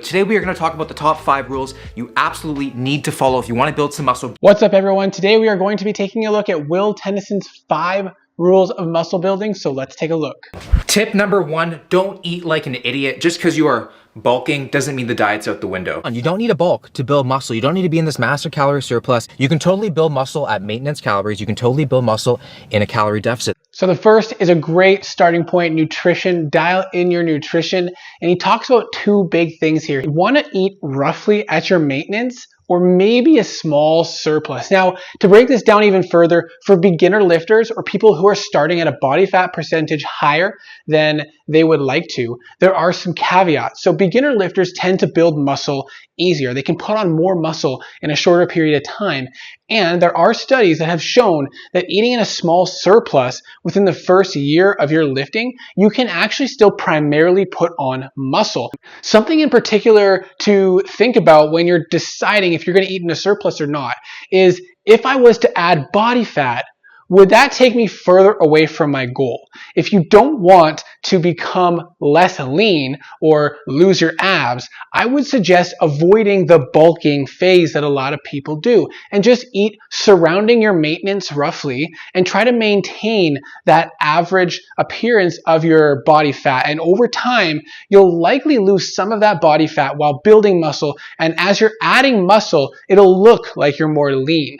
today we are going to talk about the top 5 rules you absolutely need to follow if you want to build some muscle. What's up, everyone? Today we are going to be taking a look at Will Tennyson's 5 rules of muscle building, so let's take a look. Tip number 1, don't eat like an idiot. Just because you are bulking doesn't mean the diet's out the window. You don't need a bulk to build muscle. You don't need to be in this massive calorie surplus. You can totally build muscle at maintenance calories. You can totally build muscle in a calorie deficit. So the first is a great starting point, nutrition. Dial in your nutrition. And he talks about 2 big things here. You want to eat roughly at your maintenance, or maybe a small surplus. Now, to break this down even further, for beginner lifters or people who are starting at a body fat percentage higher than they would like to, there are some caveats. So beginner lifters tend to build muscle easier. They can put on more muscle in a shorter period of time. And there are studies that have shown that eating in a small surplus within the first year of your lifting, you can actually still primarily put on muscle. Something in particular to think about when you're deciding if you're going to eat in a surplus or not is, if I was to add body fat, would that take me further away from my goal? If you don't want to become less lean or lose your abs, I would suggest avoiding the bulking phase that a lot of people do and just eat surrounding your maintenance roughly and try to maintain that average appearance of your body fat. And over time, you'll likely lose some of that body fat while building muscle. And as you're adding muscle, it'll look like you're more lean.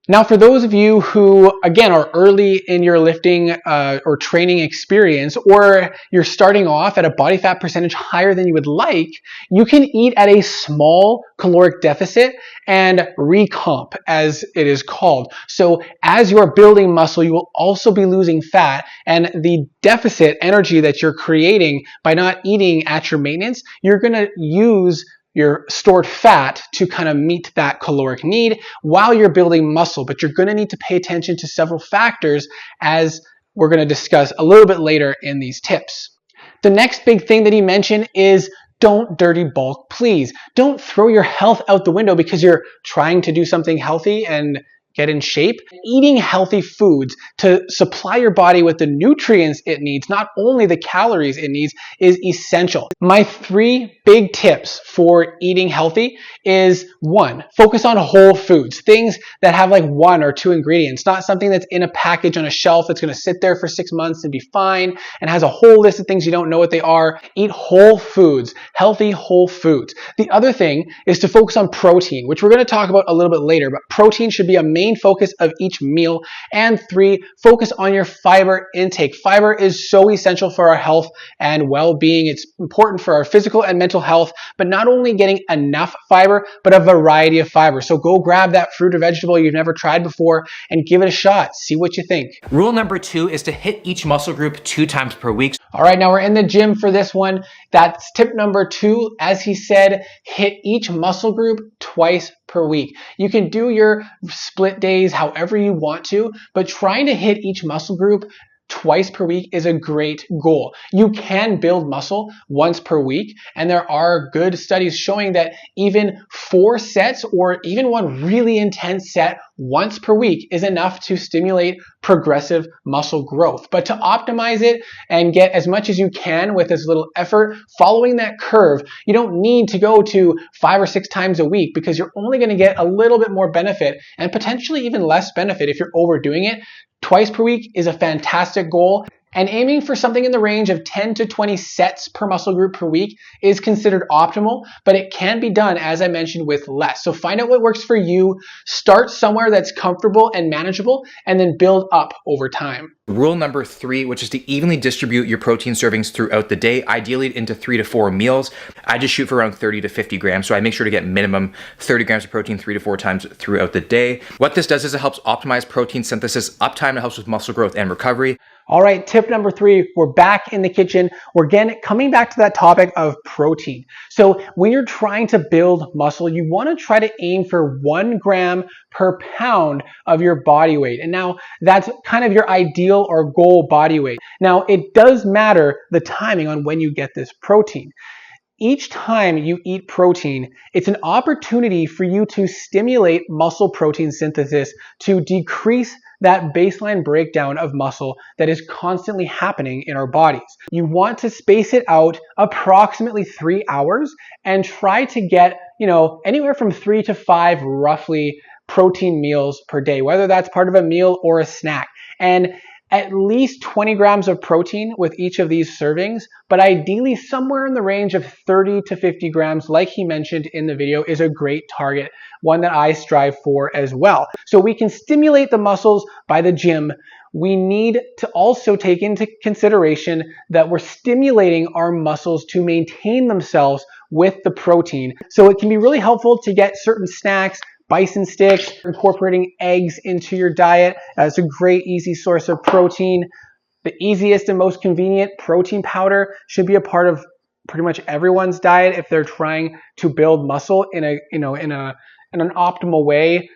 Now, for those of you who, again, are early in your lifting or training experience, or you're starting off at a body fat percentage higher than you would like, you can eat at a small caloric deficit and recomp, as it is called. So as you're building muscle, you will also be losing fat, and the deficit energy that you're creating by not eating at your maintenance, you're going to use your stored fat to kind of meet that caloric need while you're building muscle. But you're going to need to pay attention to several factors, as we're going to discuss a little bit later in these tips. The next big thing that he mentioned is don't dirty bulk, please. Don't throw your health out the window because you're trying to do something healthy and get in shape. Eating healthy foods to supply your body with the nutrients it needs, not only the calories it needs, is essential. My 3 big tips for eating healthy is 1, focus on whole foods, things that have like 1 or 2 ingredients, not something that's in a package on a shelf that's going to sit there for 6 months and be fine and has a whole list of things you don't know what they are. Eat whole foods, healthy whole foods. The other thing is to focus on protein, which we're going to talk about a little bit later, but protein should be a main focus of each meal. And 3, focus on your fiber intake. Fiber is so essential for our health and well-being. It's important for our physical and mental health, but not only getting enough fiber, but a variety of fiber. So go grab that fruit or vegetable you've never tried before and give it a shot. See what you think. Rule number 2 is to hit each muscle group 2 times per week. All right, now we're in the gym for this one. That's tip number 2. As he said, hit each muscle group twice per week. You can do your split days however you want to, but trying to hit each muscle group twice per week is a great goal. You can build muscle once per week, and there are good studies showing that even 4 sets or even 1 really intense set once per week is enough to stimulate progressive muscle growth. But to optimize it and get as much as you can with as little effort, following that curve, you don't need to go to 5 or 6 times a week, because you're only going to get a little bit more benefit and potentially even less benefit if you're overdoing it. Twice per week is a fantastic goal, and aiming for something in the range of 10 to 20 sets per muscle group per week is considered optimal, but it can be done, as I mentioned, with less. So find out what works for you, start somewhere that's comfortable and manageable, and then build up over time. Rule number 3, which is to evenly distribute your protein servings throughout the day, ideally into 3 to 4 meals. I just shoot for around 30 to 50 grams, so I make sure to get minimum 30 grams of protein 3 to 4 times throughout the day. What this does is it helps optimize protein synthesis uptime. It helps with muscle growth and recovery. All right, tip number 3, we're back in the kitchen. We're again coming back to that topic of protein. So when you're trying to build muscle, you want to try to aim for 1 gram per pound of your body weight. And now that's kind of your ideal or goal body weight. Now it does matter the timing on when you get this protein. Each time you eat protein, it's an opportunity for you to stimulate muscle protein synthesis to decrease that baseline breakdown of muscle that is constantly happening in our bodies. You want to space it out approximately 3 hours and try to get, anywhere from 3 to 5 roughly protein meals per day, whether that's part of a meal or a snack. And at least 20 grams of protein with each of these servings, but ideally somewhere in the range of 30 to 50 grams, like he mentioned in the video, is a great target, one that I strive for as well. So we can stimulate the muscles by the gym. We need to also take into consideration that we're stimulating our muscles to maintain themselves with the protein. So it can be really helpful to get certain snacks, bison sticks, incorporating eggs into your diet. It's a great, easy source of protein. The easiest and most convenient protein powder should be a part of pretty much everyone's diet if they're trying to build muscle in an optimal way.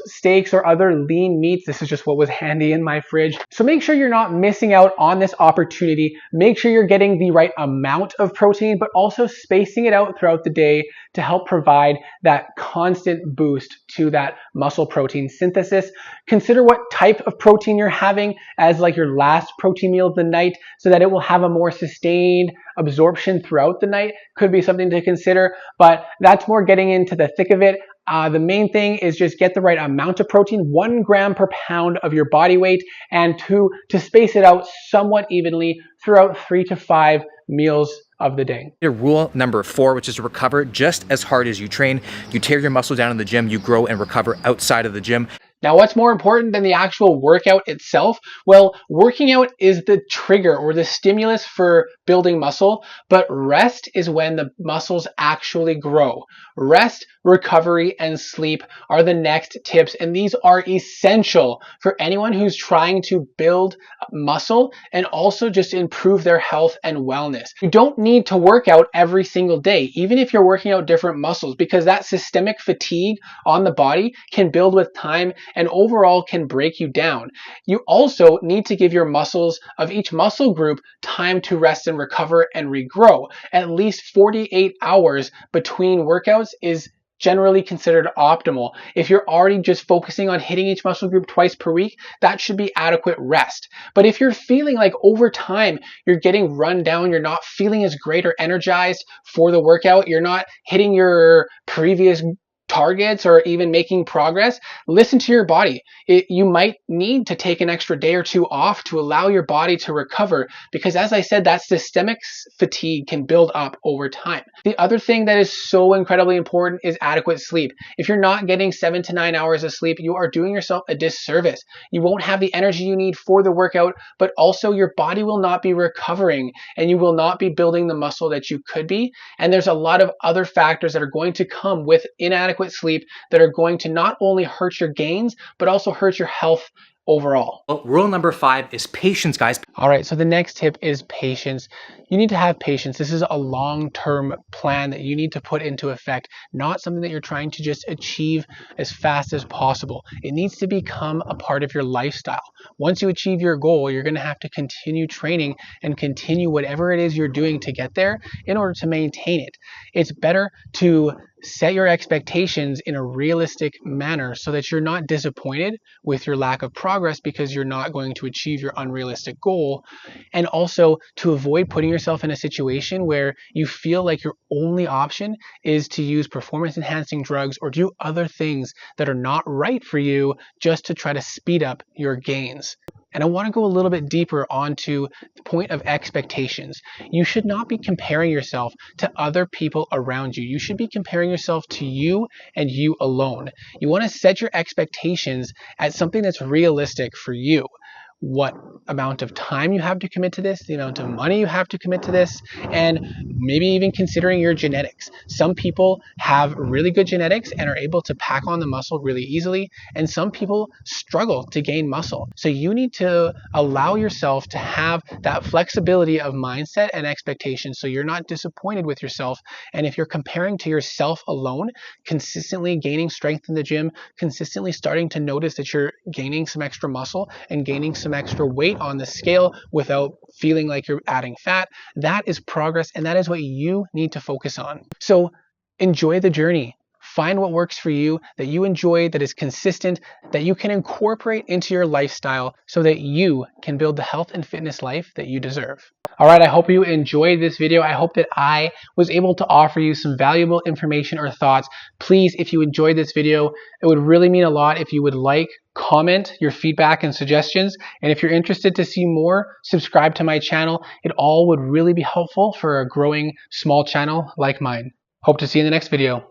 Steaks or other lean meats, this is just what was handy in my fridge. So make sure you're not missing out on this opportunity. Make sure you're getting the right amount of protein, but also spacing it out throughout the day to help provide that constant boost to that muscle protein synthesis. Consider what type of protein you're having as like your last protein meal of the night so that it will have a more sustained absorption throughout the night. Could be something to consider, but that's more getting into the thick of it. The main thing is just get the right amount of protein, 1 gram per pound of your body weight, and to space it out somewhat evenly throughout 3 to 5 meals of the day. Rule number 4, which is to recover just as hard as you train. You tear your muscle down in the gym, you grow and recover outside of the gym. Now, what's more important than the actual workout itself? Well, working out is the trigger or the stimulus for building muscle, but rest is when the muscles actually grow. Rest, recovery, and sleep are the next tips, and these are essential for anyone who's trying to build muscle and also just improve their health and wellness. You don't need to work out every single day, even if you're working out different muscles, because that systemic fatigue on the body can build with time and overall can break you down. You also need to give your muscles of each muscle group time to rest and recover and regrow. At least 48 hours between workouts is generally considered optimal. If you're already just focusing on hitting each muscle group twice per week, that should be adequate rest. But if you're feeling like over time you're getting run down, you're not feeling as great or energized for the workout, you're not hitting your previous targets or even making progress, listen to your body. You might need to take an extra day or two off to allow your body to recover, because as I said, that systemic fatigue can build up over time. The other thing that is so incredibly important is adequate sleep. If you're not getting 7 to 9 hours of sleep, you are doing yourself a disservice. You won't have the energy you need for the workout, but also your body will not be recovering and you will not be building the muscle that you could be. And there's a lot of other factors that are going to come with inadequate sleep that are going to not only hurt your gains, but also hurt your health overall. Well, rule number 5 is patience, guys. All right, so the next tip is patience. You need to have patience. This is a long-term plan that you need to put into effect, not something that you're trying to just achieve as fast as possible. It needs to become a part of your lifestyle. Once you achieve your goal, you're going to have to continue training and continue whatever it is you're doing to get there in order to maintain it. It's better to set your expectations in a realistic manner so that you're not disappointed with your lack of progress because you're not going to achieve your unrealistic goal, and also to avoid putting yourself in a situation where you feel like your only option is to use performance enhancing drugs or do other things that are not right for you just to try to speed up your gains. And I want to go a little bit deeper onto the point of expectations. You should not be comparing yourself to other people around you. You should be comparing yourself to you and you alone. You want to set your expectations at something that's realistic for you. What amount of time you have to commit to this, the amount of money you have to commit to this, and maybe even considering your genetics. Some people have really good genetics and are able to pack on the muscle really easily, and some people struggle to gain muscle. So you need to allow yourself to have that flexibility of mindset and expectations so you're not disappointed with yourself. And if you're comparing to yourself alone, consistently gaining strength in the gym, consistently starting to notice that you're gaining some extra muscle and gaining some extra weight on the scale without feeling like you're adding fat, that is progress, and that is what you need to focus on. So enjoy the journey. Find what works for you, that you enjoy, that is consistent, that you can incorporate into your lifestyle so that you can build the health and fitness life that you deserve. All right, I hope you enjoyed this video. I hope that I was able to offer you some valuable information or thoughts. Please, if you enjoyed this video, it would really mean a lot if you would like, comment your feedback and suggestions. And if you're interested to see more, subscribe to my channel. It all would really be helpful for a growing small channel like mine. Hope to see you in the next video.